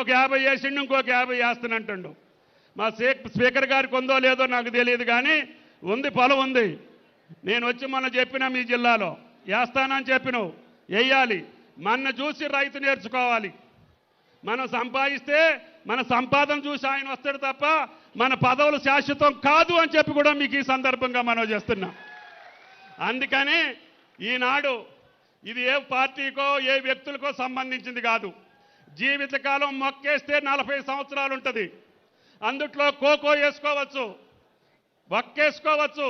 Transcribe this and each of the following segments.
ఒక 50 వేసిండు, ఇంకొక 50 వేస్తానంటుండు. మా స్పీకర్ గారికి ఉందో లేదో నాకు తెలియదు, కానీ ఉంది, పొలం ఉంది. నేను వచ్చి మొన్న చెప్పిన మీ జిల్లాలో వేస్తానని చెప్పినవు, వేయాలి. మన చూసి రైతు నేర్చుకోవాలి. మనం సంపాదిస్తే మన సంపాదన చూసి ఆయన వస్తాడు తప్ప మన పదవులు శాశ్వతం కాదు అని చెప్పి కూడా మీకు ఈ సందర్భంగా మనం చేస్తున్నాం. అందుకని ఈనాడు ఇది ఏ పార్టీకో ఏ వ్యక్తులకో సంబంధించింది కాదు. జీవితకాలం మొక్కేస్తే 40 సంవత్సరాలు ఉంటుంది. అందుట్లో కోకో వేసుకోవచ్చు, వక్కేసుకోవచ్చు,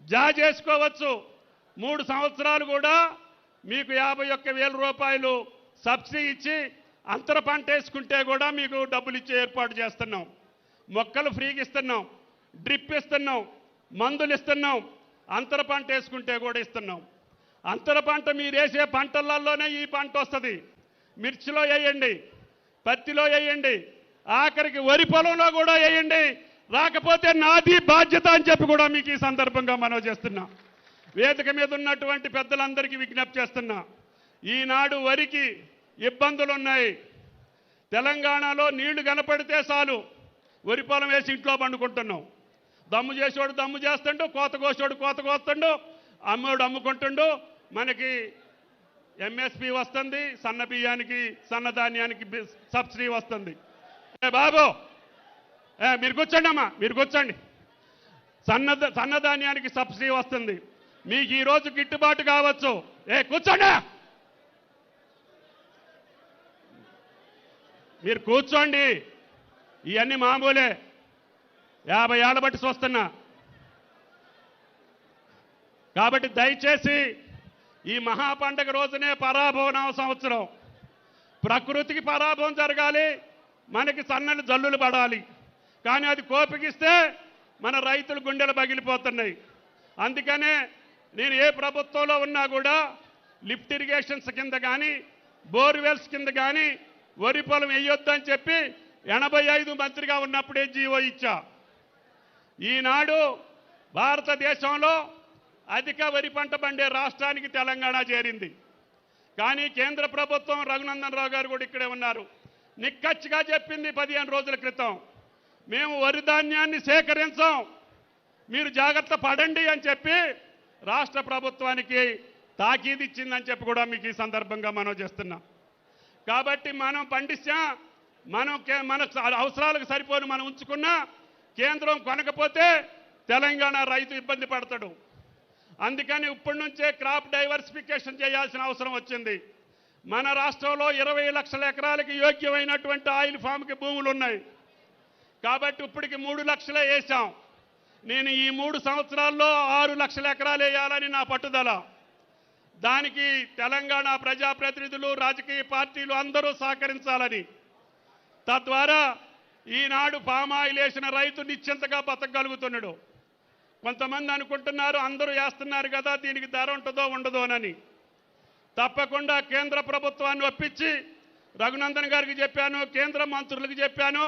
జాజ్ వేసుకోవచ్చు. 3 సంవత్సరాలు కూడా మీకు 51,000 రూపాయలు సబ్సిడీ ఇచ్చి అంతర పంట వేసుకుంటే కూడా మీకు డబ్బులు ఇచ్చే ఏర్పాటు చేస్తున్నాం. మొక్కలు ఫ్రీగా ఇస్తున్నాం, డ్రిప్ ఇస్తున్నాం, మందులు ఇస్తున్నాం, అంతర పంట వేసుకుంటే కూడా ఇస్తున్నాం. అంతర పంట మీరు వేసే పంటలలోనే ఈ పంట వస్తుంది. మిర్చిలో వేయండి, పత్తిలో వేయండి, ఆఖరికి వరి పొలంలో కూడా వేయండి. రాకపోతే నాది బాధ్యత అని చెప్పి కూడా మీకు ఈ సందర్భంగా మనం చేస్తున్నాం. వేదిక మీద ఉన్నటువంటి పెద్దలందరికీ విజ్ఞప్తి చేస్తున్నా, ఈనాడు వరికి ఇబ్బందులు ఉన్నాయి. తెలంగాణలో నీళ్లు కనపడితే చాలు వరి పొలం వేసి ఇంట్లో పండుకుంటున్నాం. దమ్ము చేసేవాడు దమ్ము చేస్తుండు, కోత కోసేవాడు కోత కోస్తుండు, అమ్మోడు అమ్ముకుంటుండు. మనకి ఎంఎస్పి వస్తుంది, సన్న బియ్యానికి సన్నధాన్యానికి సబ్సిడీ వస్తుంది. బాబు మీరు కూర్చోండి అమ్మా, మీరు కూర్చోండి. సన్నధాన్యానికి సబ్సిడీ వస్తుంది. మీకు ఈరోజు గిట్టుబాటు కావచ్చు. కూర్చోండి, మీరు కూర్చోండి. ఇవన్నీ మామూలే, 50 ఏళ్ళ బట్టి చూస్తున్నా. కాబట్టి దయచేసి ఈ మహాపండగ రోజునే పరాభవనామ సంవత్సరం. ప్రకృతికి పరాభవం జరగాలి, మనకి సన్నని జల్లులు పడాలి. కానీ అది కోపికిస్తే మన రైతులు గుండెలు పగిలిపోతున్నాయి. అందుకనే నేను ఏ ప్రభుత్వంలో ఉన్నా కూడా లిఫ్ట్ ఇరిగేషన్స్ కింద కానీ బోర్వెల్స్ కింద కానీ వరి పొలం వేయొద్దని చెప్పి 85 మంత్రిగా ఉన్నప్పుడే జీవో ఇచ్చా. ఈనాడు భారతదేశంలో అధిక వరి పంట పండే రాష్ట్రానికి తెలంగాణ చేరింది. కానీ కేంద్ర ప్రభుత్వం, రఘునందన్ రావు గారు కూడా ఇక్కడే ఉన్నారు, నిక్కచ్చిగా చెప్పింది 15 రోజుల క్రితం, మేము వరి ధాన్యాన్ని సేకరించాం, మీరు జాగ్రత్త పడండి అని చెప్పి రాష్ట్ర ప్రభుత్వానికి తాకీదు ఇచ్చిందని చెప్పి కూడా మీకు ఈ సందర్భంగా మనం చేస్తున్నాం. కాబట్టి మనం పండిస్తాం, మన అవసరాలకు సరిపోని మనం ఉంచుకున్నా కేంద్రం కొనకపోతే తెలంగాణ రైతు ఇబ్బంది పడతాడు. అందుకని ఇప్పటి నుంచే క్రాప్ డైవర్సిఫికేషన్ చేయాల్సిన అవసరం వచ్చింది. మన రాష్ట్రంలో 20 లక్షల ఎకరాలకి యోగ్యమైనటువంటి ఆయిల్ ఫామ్కి భూములు ఉన్నాయి. కాబట్టి ఇప్పటికి 3 లక్షలే వేసాం. నేను ఈ 3 సంవత్సరాల్లో 6 లక్షల ఎకరాలు వేయాలని నా పట్టుదల. దానికి తెలంగాణ ప్రజాప్రతినిధులు, రాజకీయ పార్టీలు అందరూ సహకరించాలని, తద్వారా ఈనాడు పామాయిల్ వేసిన రైతు నిశ్చింతగా బతకగలుగుతున్నాడు. కొంతమంది అనుకుంటున్నారు అందరూ వేస్తున్నారు కదా దీనికి ధర ఉంటుందో ఉండదోనని. తప్పకుండా కేంద్ర ప్రభుత్వాన్ని ఒప్పించి రఘునందన్ గారికి చెప్పాను, కేంద్ర మంత్రులకు చెప్పాను,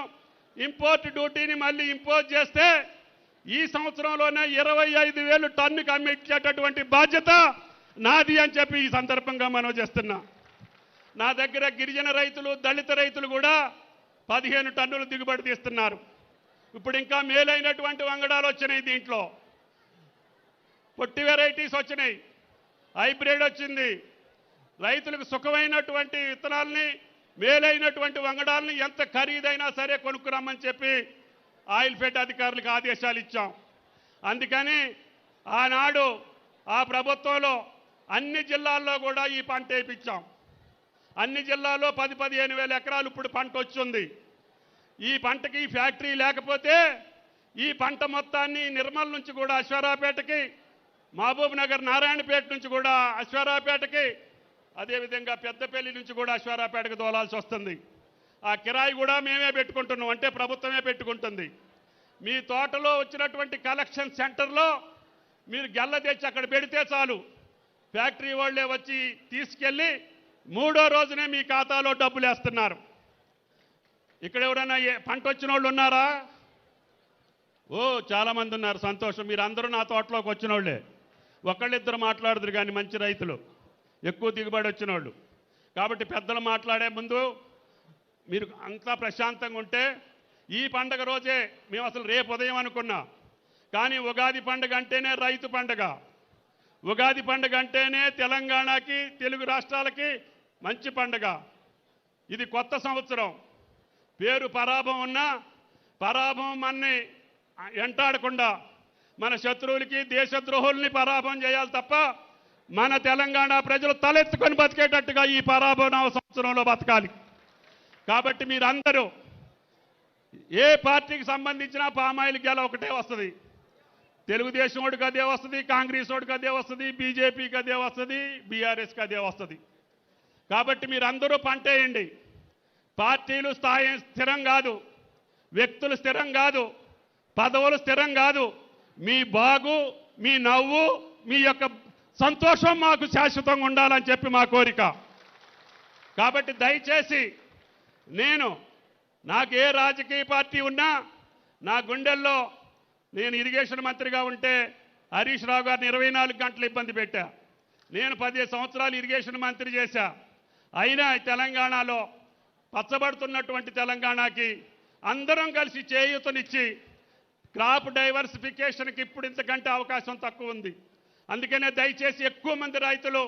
ఇంపోర్ట్ డ్యూటీని మళ్ళీ ఇంపోజ్ చేస్తే ఈ సంవత్సరంలోనే 25,000 టన్నుకి అమ్మించేటటువంటి బాధ్యత నాది అని చెప్పి ఈ సందర్భంగా మనం చేస్తున్నా. నా దగ్గర గిరిజన రైతులు, దళిత రైతులు కూడా 15 టన్నులు దిగుబడి తీస్తున్నారు. ఇప్పుడు ఇంకా మేలైనటువంటి వంగడాలు వచ్చినాయి, దీంట్లో పొట్టి వెరైటీస్ వచ్చినాయి, హైబ్రిడ్ వచ్చింది. రైతులకు సుఖమైనటువంటి విత్తనాలని, మేలైనటువంటి వంగడాలని ఎంత ఖరీదైనా సరే కొనుక్కురమ్మని చెప్పి ఆయిల్ ఫెడ్ అధికారులకు ఆదేశాలు ఇచ్చాం. అందుకని ఆనాడు ఆ ప్రభుత్వంలో అన్ని జిల్లాల్లో కూడా ఈ పంట వేయించాం. అన్ని జిల్లాల్లో 10-15 వేల ఎకరాలు ఇప్పుడు పంట వచ్చింది. ఈ పంటకి ఫ్యాక్టరీ లేకపోతే ఈ పంట మొత్తాన్ని నిర్మల్ నుంచి కూడా అశ్వారావుపేటకి, మహబూబ్ నగర్ నారాయణపేట నుంచి కూడా అశ్వారావుపేటకి, అదేవిధంగా పెద్దపల్లి నుంచి కూడా అశ్వారావుపేటకి దోలాల్సి వస్తుంది. ఆ కిరాయి కూడా మేమే పెట్టుకుంటున్నాం, అంటే ప్రభుత్వమే పెట్టుకుంటుంది. మీ తోటలో వచ్చినటువంటి కలెక్షన్ సెంటర్లో మీరు గెల్ల తెచ్చి అక్కడ పెడితే చాలు, ఫ్యాక్టరీ వాళ్ళే వచ్చి తీసుకెళ్ళి 3వ రోజునే మీ ఖాతాలో డబ్బులు వేస్తున్నారు. ఇక్కడ ఎవరైనా పంట వచ్చిన వాళ్ళు ఉన్నారా? చాలామంది ఉన్నారు, సంతోషం. మీరు అందరూ నా తోటలోకి వచ్చిన వాళ్ళే. ఒకళ్ళిద్దరు మాట్లాడుతురు కానీ మంచి రైతులు, ఎక్కువ దిగుబడి వచ్చిన వాళ్ళు. కాబట్టి పెద్దలు మాట్లాడే ముందు మీరు అంతా ప్రశాంతంగా ఉంటే ఈ పండగ రోజే మేము అసలు రేపు ఉదయం అనుకున్నాం. కానీ ఉగాది పండుగ అంటేనే రైతు పండుగ, ఉగాది పండుగ అంటేనే తెలంగాణకి తెలుగు రాష్ట్రాలకి మంచి పండుగ. ఇది కొత్త సంవత్సరం. పేరు పరాభవం ఉన్నా పరాభవం మన్ని ఎంటాడకుండా మన శత్రువులకి దేశద్రోహుల్ని పరాభవం చేయాలి తప్ప మన తెలంగాణ ప్రజలు తలెత్తుకొని బతికేటట్టుగా ఈ పరాభవ నవ సంవత్సరంలో బతకాలి. కాబట్టి మీరందరూ ఏ పార్టీకి సంబంధించిన పామాయిల్ గెల ఒకటే వస్తుంది. తెలుగుదేశం వాడికి అదే వస్తుంది, కాంగ్రెస్ వాడికి అదే వస్తుంది, బీజేపీకి అదే వస్తుంది, బీఆర్ఎస్కి అదే వస్తుంది. కాబట్టి మీరందరూ పంటేయండి. పార్టీలు స్థిరం కాదు, వ్యక్తులు స్థిరం కాదు, పదవులు స్థిరం కాదు. మీ బాగు, మీ నవ్వు, మీ యొక్క సంతోషం మాకు శాశ్వతంగా ఉండాలని చెప్పి మా కోరిక. కాబట్టి దయచేసి నాకు ఏ రాజకీయ పార్టీ ఉన్నా నా గుండెల్లో నేను ఇరిగేషన్ మంత్రిగా ఉంటే హరీష్ రావు గారిని 24 గంటలు ఇబ్బంది పెట్టా. నేను 15 సంవత్సరాలు ఇరిగేషన్ మంత్రి చేశా. అయినా తెలంగాణలో పచ్చబడుతున్నటువంటి తెలంగాణకి అందరం కలిసి చేయూతనిచ్చి క్రాప్ డైవర్సిఫికేషన్కి ఇప్పుడు ఇంతకంటే అవకాశం తక్కువ ఉంది. అందుకనే దయచేసి ఎక్కువ మంది రైతులు